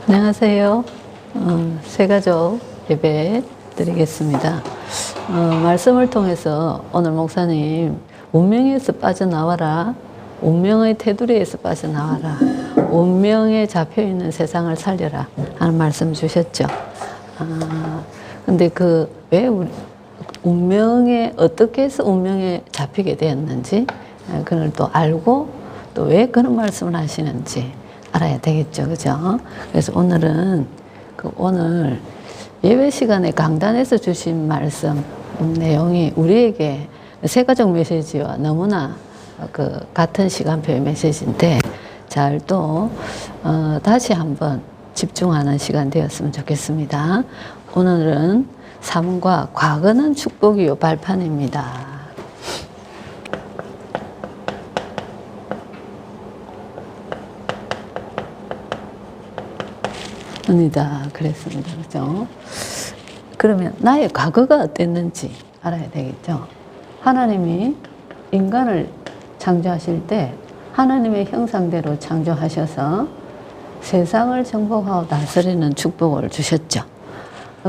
안녕하세요. 새가족 예배 드리겠습니다. 말씀을 통해서 오늘 목사님 운명에서 빠져나와라, 운명의 테두리에서 빠져나와라, 운명에 잡혀있는 세상을 살려라 하는 말씀 주셨죠. 근데 왜 운명에 어떻게 해서 운명에 잡히게 되었는지 그걸 또 알고 또 왜 그런 말씀을 하시는지 알아야 되겠죠, 그죠? 그래서 오늘은 오늘 예배 시간에 강단에서 주신 말씀 내용이 우리에게 새가족 메시지와 너무나 같은 시간표의 메시지인데 잘 또 다시 한번 집중하는 시간 되었으면 좋겠습니다. 오늘은 삶과 과거는 축복이요 발판입니다. 입니다. 그랬습니다. 그죠? 그러면 나의 과거가 어땠는지 알아야 되겠죠? 하나님이 인간을 창조하실 때 하나님의 형상대로 창조하셔서 세상을 정복하고 다스리는 축복을 주셨죠.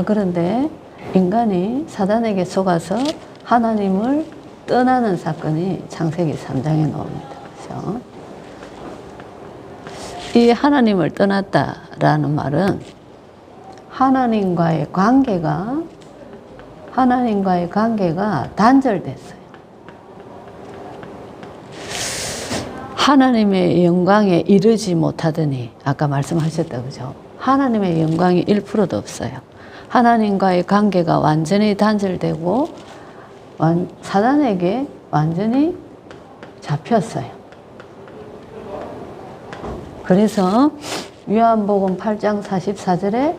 그런데 인간이 사단에게 속아서 하나님을 떠나는 사건이 창세기 3장에 나옵니다. 그렇죠? 이 하나님을 떠났다라는 말은 하나님과의 관계가 단절됐어요. 하나님의 영광에 이르지 못하더니 아까 말씀하셨다 그죠? 하나님의 영광이 1%도 없어요. 하나님과의 관계가 완전히 단절되고 사단에게 완전히 잡혔어요. 그래서 요한복음 8장 44절에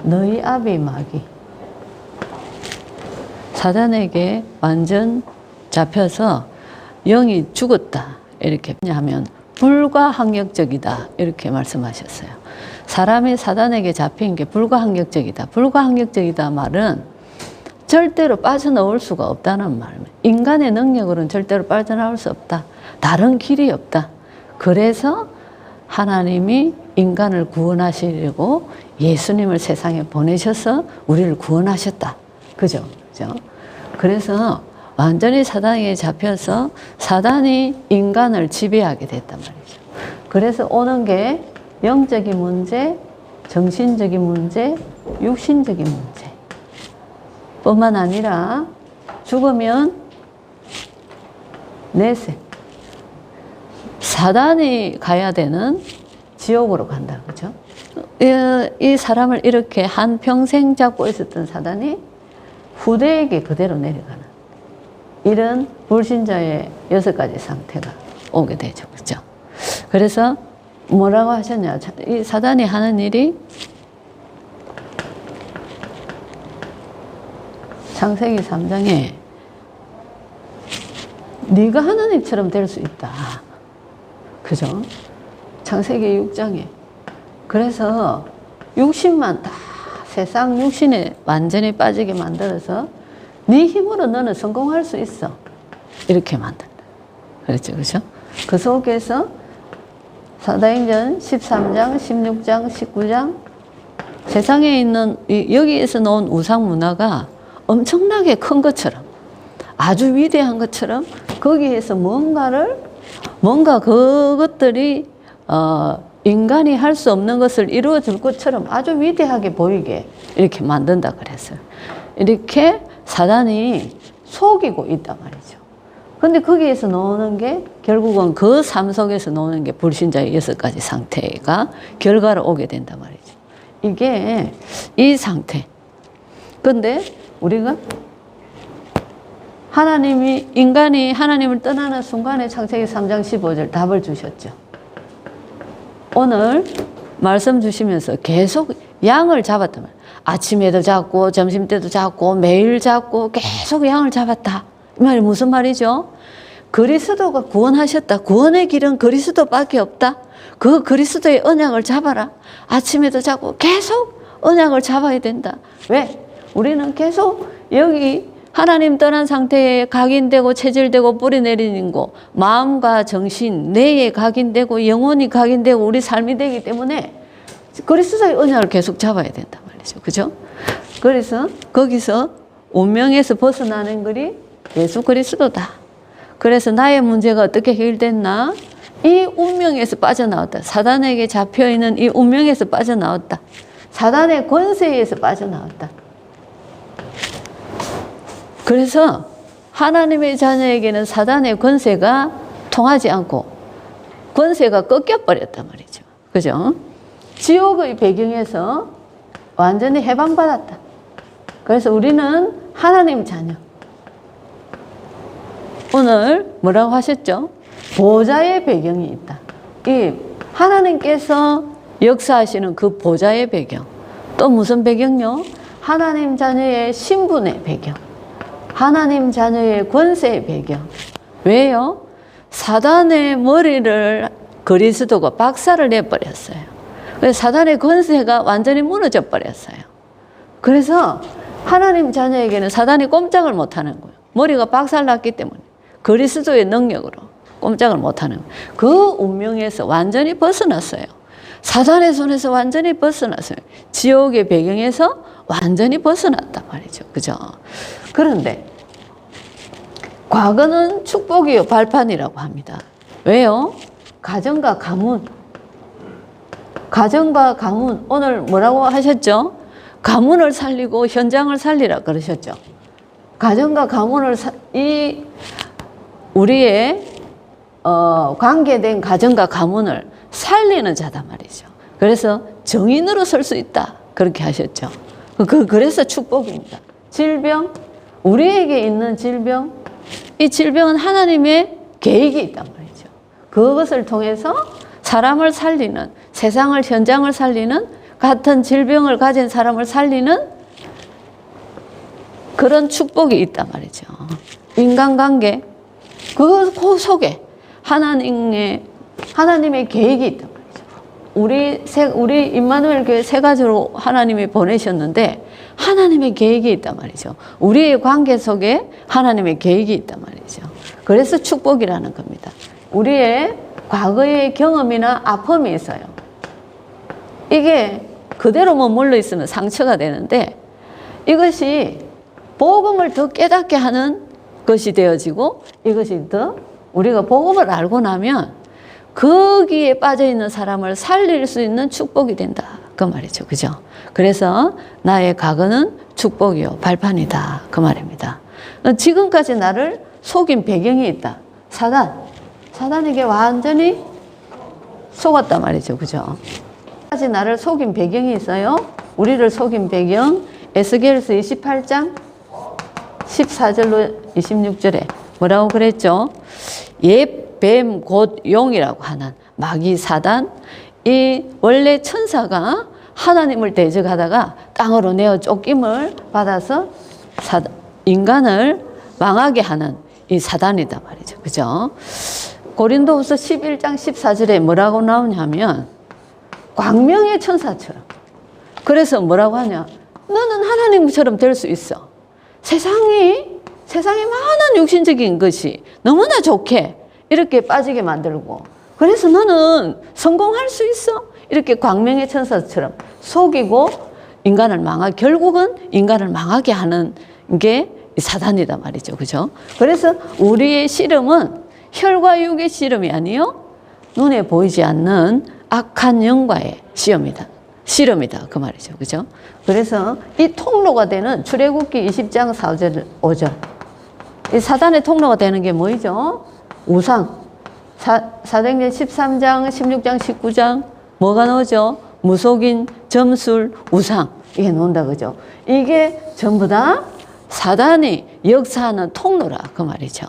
너희 아비 마귀 사단에게 완전 잡혀서 영이 죽었다 이렇게 하면 불가항력적이다 이렇게 말씀하셨어요. 사람이 사단에게 잡힌 게 불가항력적이다. 불가항력적이다 말은 절대로 빠져나올 수가 없다는 말입니다. 인간의 능력으로는 절대로 빠져나올 수 없다. 다른 길이 없다. 그래서 하나님이 인간을 구원하시려고 예수님을 세상에 보내셔서 우리를 구원하셨다. 그죠? 그죠? 그래서 완전히 사단에게 잡혀서 사단이 인간을 지배하게 됐단 말이죠. 그래서 오는 게 영적인 문제, 정신적인 문제, 육신적인 문제 뿐만 아니라 죽으면 내세 사단이 가야 되는 지옥으로 간다. 그죠? 이 사람을 이렇게 한평생 잡고 있었던 사단이 후대에게 그대로 내려가는 이런 불신자의 6가지 상태가 오게 되죠. 그죠? 그래서 뭐라고 하셨냐? 이 사단이 하는 일이 창세기 3장에 네가 하나님처럼 될 수 있다. 그죠? 창세기 6장에. 그래서 육신만 다 세상 육신에 완전히 빠지게 만들어서 네 힘으로 너는 성공할 수 있어. 이렇게 만든다. 그렇죠? 그죠? 그 속에서 사도행전 13장, 16장, 19장 세상에 있는 여기에서 나온 우상 문화가 엄청나게 큰 것처럼 아주 위대한 것처럼 거기에서 뭔가 그것들이 인간이 할 수 없는 것을 이루어줄 것처럼 아주 위대하게 보이게 이렇게 만든다 그랬어요. 이렇게 사단이 속이고 있단 말이죠. 근데 거기에서 나오는 게 결국은 그 삶 속에서 나오는 게 불신자의 6가지 상태가 결과로 오게 된단 말이죠. 이게 이 상태. 근데 우리가 인간이 하나님을 떠나는 순간에 창세기 3장 15절 답을 주셨죠. 오늘 말씀 주시면서 계속 양을 잡았단 말이에요. 아침에도 잡고 점심때도 잡고 매일 잡고 계속 양을 잡았다. 이 말이 무슨 말이죠? 그리스도가 구원하셨다. 구원의 길은 그리스도밖에 없다. 그 그리스도의 언약을 잡아라. 아침에도 잡고 계속 언약을 잡아야 된다. 왜? 우리는 계속 여기 하나님 떠난 상태에 각인되고 체질되고 뿌리 내리는 거, 마음과 정신, 뇌에 각인되고 영혼이 각인되고 우리 삶이 되기 때문에 그리스도의 언약을 계속 잡아야 된단 말이죠. 그죠? 그래서 거기서 운명에서 벗어나는 것이 예수 그리스도다. 그래서 나의 문제가 어떻게 해결됐나? 이 운명에서 빠져나왔다. 사단에게 잡혀있는 이 운명에서 빠져나왔다. 사단의 권세에서 빠져나왔다. 그래서 하나님의 자녀에게는 사단의 권세가 통하지 않고 권세가 꺾여버렸단 말이죠. 그죠? 지옥의 배경에서 완전히 해방받았다. 그래서 우리는 하나님 자녀. 오늘 뭐라고 하셨죠? 보좌의 배경이 있다. 이 하나님께서 역사하시는 그 보좌의 배경. 또 무슨 배경요? 하나님 자녀의 신분의 배경. 하나님 자녀의 권세의 배경. 왜요? 사단의 머리를 그리스도가 박살을 내버렸어요. 그래서 사단의 권세가 완전히 무너져 버렸어요. 그래서 하나님 자녀에게는 사단이 꼼짝을 못하는 거예요. 머리가 박살났기 때문에 그리스도의 능력으로 꼼짝을 못하는 거예요. 그 운명에서 완전히 벗어났어요. 사단의 손에서 완전히 벗어났어요. 지옥의 배경에서 완전히 벗어났단 말이죠. 그죠? 그런데 과거는 축복이요 발판이라고 합니다. 왜요? 가정과 가문. 가정과 가문. 오늘 뭐라고 하셨죠? 가문을 살리고 현장을 살리라 그러셨죠. 가정과 가문을 우리의 관계된 가정과 가문을 살리는 자다 말이죠. 그래서 정인으로 설 수 있다 그렇게 하셨죠. 그래서 축복입니다. 질병, 우리에게 있는 질병, 이 질병은 하나님의 계획이 있단 말이죠. 그것을 통해서 사람을 살리는, 세상을 현장을 살리는, 같은 질병을 가진 사람을 살리는 그런 축복이 있단 말이죠. 인간관계, 그 속에 하나님의 계획이 있단 말이죠. 우리 임마누엘 교회 세 가지로 하나님이 보내셨는데 하나님의 계획이 있단 말이죠. 우리의 관계 속에 하나님의 계획이 있단 말이죠. 그래서 축복이라는 겁니다. 우리의 과거의 경험이나 아픔이 있어요. 이게 그대로 머물러 있으면 상처가 되는데 이것이 복음을 더 깨닫게 하는 것이 되어지고 이것이 더 우리가 복음을 알고 나면 거기에 빠져있는 사람을 살릴 수 있는 축복이 된다. 그 말이죠. 그죠? 그래서 나의 과거는 축복이요 발판이다. 그 말입니다. 지금까지 나를 속인 배경이 있다. 사단에게 완전히 속았단 말이죠. 그죠? 지금까지 나를 속인 배경이 있어요. 우리를 속인 배경 에스겔서 28장 14절로 26절에 뭐라고 그랬죠? 옛 뱀 곧 용이라고 하는 마귀 사단, 이 원래 천사가 하나님을 대적하다가 땅으로 내어 쫓김을 받아서 인간을 망하게 하는 이 사단이다 말이죠. 그죠? 고린도후서 11장 14절에 뭐라고 나오냐면 광명의 천사처럼. 그래서 뭐라고 하냐? 너는 하나님처럼 될 수 있어. 세상에 많은 육신적인 것이 너무나 좋게 이렇게 빠지게 만들고 그래서 너는 성공할 수 있어. 이렇게 광명의 천사처럼 속이고 결국은 인간을 망하게 하는 게 사단이다 말이죠. 그죠? 그래서 우리의 씨름은 혈과 육의 씨름이 아니요. 눈에 보이지 않는 악한 영과의 씨름이다. 그 말이죠. 그죠? 그래서 이 통로가 되는 출애굽기 20장 4절 5절. 이 사단의 통로가 되는 게 뭐죠? 우상. 사도행전 13장, 16장, 19장 뭐가 나오죠? 무속인, 점술, 우상 이게 나온다 그죠? 이게 전부 다 사단이 역사하는 통로라 그 말이죠.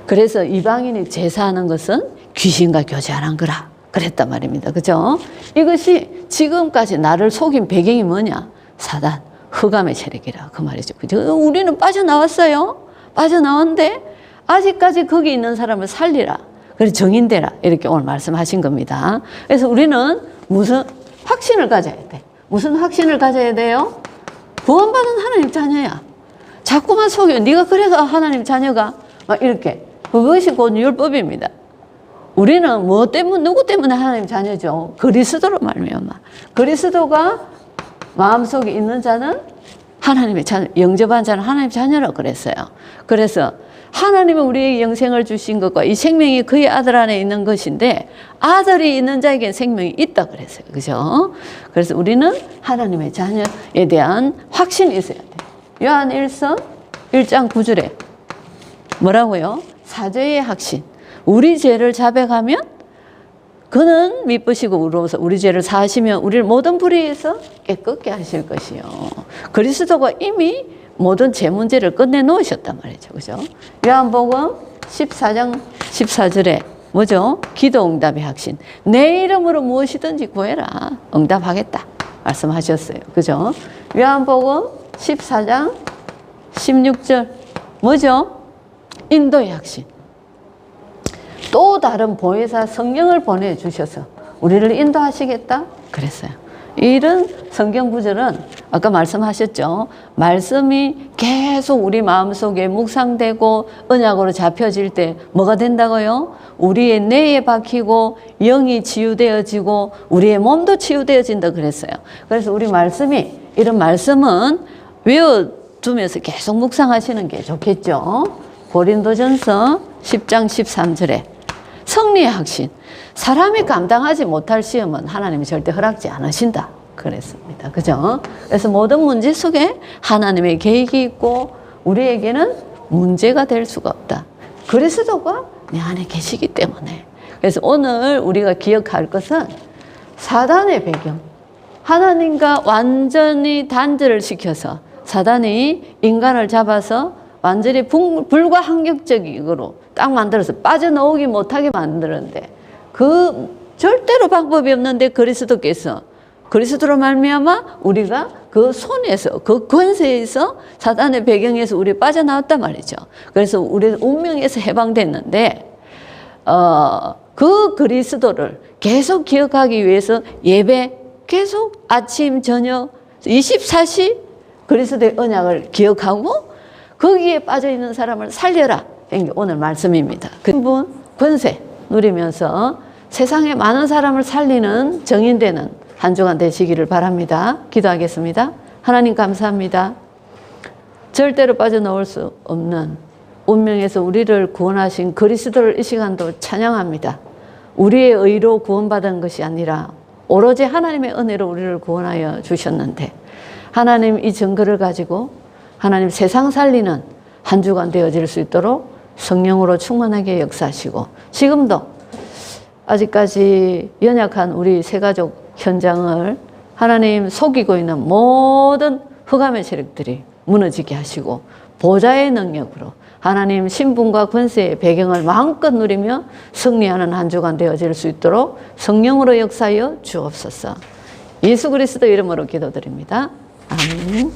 그래서 이방인이 제사하는 것은 귀신과 교제하는 거라 그랬단 말입니다. 그죠? 이것이 지금까지 나를 속인 배경이 뭐냐? 사단, 흑암의 세력이라 그 말이죠. 그죠? 우리는 빠져나왔어요. 빠져나왔는데 아직까지 거기 있는 사람을 살리라. 그래서 정인되라. 이렇게 오늘 말씀하신 겁니다. 그래서 우리는 무슨 확신을 가져야 돼? 무슨 확신을 가져야 돼요? 구원받은 하나님 자녀야. 자꾸만 속여. 네가 그래가 하나님 자녀가 막 이렇게. 그것이 곧 율법입니다. 우리는 뭐 때문에, 누구 때문에 하나님 자녀죠? 그리스도로 말미암아. 그리스도가 마음속에 있는 자는 하나님의 자녀, 영접한 자는 하나님의 자녀라고 그랬어요. 그래서 하나님은 우리에게 영생을 주신 것과 이 생명이 그의 아들 안에 있는 것인데 아들이 있는 자에게 생명이 있다 그랬어요. 그죠? 그래서 우리는 하나님의 자녀에 대한 확신이 있어야 돼요. 요한 1서 1장 9절에 뭐라고요? 사죄의 확신. 우리 죄를 자백하면 그는 미쁘시고 의로워서 우리 죄를 사하시며 우리를 모든 불의에서 깨끗게 하실 것이요. 그리스도가 이미 모든 죄 문제를 끝내놓으셨단 말이죠. 그죠? 요한복음 14장 14절에 뭐죠? 기도 응답의 확신. 내 이름으로 무엇이든지 구해라. 응답하겠다. 말씀하셨어요. 그죠? 요한복음 14장 16절 뭐죠? 인도의 확신. 또 다른 보혜사 성령을 보내주셔서 우리를 인도하시겠다 그랬어요. 이런 성경 구절은 아까 말씀하셨죠. 말씀이 계속 우리 마음속에 묵상되고 언약으로 잡혀질 때 뭐가 된다고요? 우리의 뇌에 박히고 영이 치유되어지고 우리의 몸도 치유되어진다 그랬어요. 그래서 우리 말씀이 이런 말씀은 외워두면서 계속 묵상하시는 게 좋겠죠. 고린도전서 10장 13절에 성리의 확신. 사람이 감당하지 못할 시험은 하나님이 절대 허락지 않으신다 그랬습니다. 그죠? 그래서 모든 문제 속에 하나님의 계획이 있고 우리에게는 문제가 될 수가 없다. 그리스도가 내 안에 계시기 때문에. 그래서 오늘 우리가 기억할 것은 사단의 배경. 하나님과 완전히 단절을 시켜서 사단이 인간을 잡아서 완전히 불가항력적으로 딱 만들어서 빠져나오기 못하게 만들었는데 그 절대로 방법이 없는데 그리스도로 말미암아 우리가 그 손에서 그 권세에서 사단의 배경에서 우리 빠져나왔단 말이죠. 그래서 우리는 운명에서 해방됐는데 그 그리스도를 계속 기억하기 위해서 예배 계속 아침 저녁 24시 그리스도의 언약을 기억하고 거기에 빠져있는 사람을 살려라. 이게 오늘 말씀입니다. 그 권세 누리면서 세상에 많은 사람을 살리는 정인되는 한 주간 되시기를 바랍니다. 기도하겠습니다. 하나님 감사합니다. 절대로 빠져나올 수 없는 운명에서 우리를 구원하신 그리스도를 이 시간도 찬양합니다. 우리의 의로 구원받은 것이 아니라 오로지 하나님의 은혜로 우리를 구원하여 주셨는데 하나님 이 증거를 가지고 하나님 세상 살리는 한 주간 되어질 수 있도록 성령으로 충만하게 역사하시고 지금도 아직까지 연약한 우리 새가족 현장을 하나님 속이고 있는 모든 흑암의 세력들이 무너지게 하시고 보좌의 능력으로 하나님 신분과 권세의 배경을 마음껏 누리며 승리하는 한 주간 되어질 수 있도록 성령으로 역사하여 주옵소서. 예수 그리스도 이름으로 기도드립니다. 아멘.